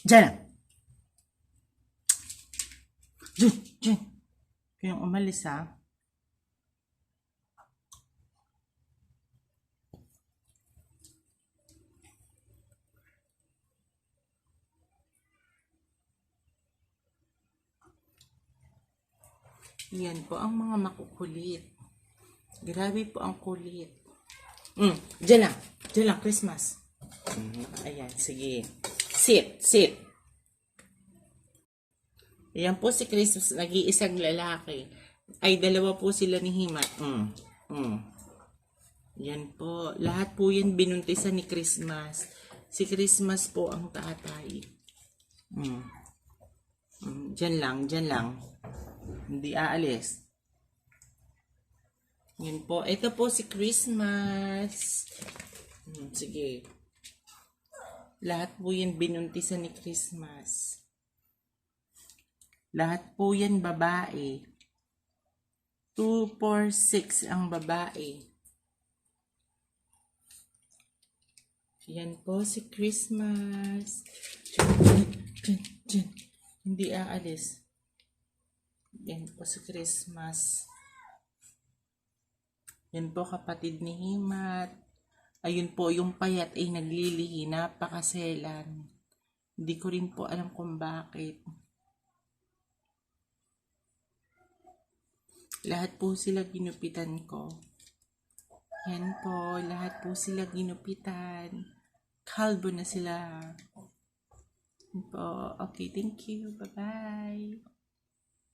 Diyan lang. Diyan. Kayong umalis ha. Yan po ang mga makukulit. Grabe po ang kulit. Diyan lang. Diyan lang, Christmas. Ayan, sige. Sit. Ayan po si Christmas, nag-iisang lalaki. Ay, dalawa po sila ni Himat. Yan po. Lahat po yan binuntisan ni Christmas. Si Christmas po ang tatay. Diyan lang. Hindi aalis. Yan po. Ito po si Christmas. Sige. Lahat po yan binuntisan ni Christmas. Lahat po yan babae. 2, 4, 6 ang babae. Yan po si Christmas. Diyan. Hindi aalis. Yan po si Christmas. Yan po kapatid ni Himat. Ayun po yung payat ay naglilihi. Napakaselan. Hindi ko rin po alam kung bakit. Lahat po sila ginupitan ko. Yan po. Lahat po sila ginupitan. Kalbo na sila. Yan po. Okay, thank you. Bye-bye.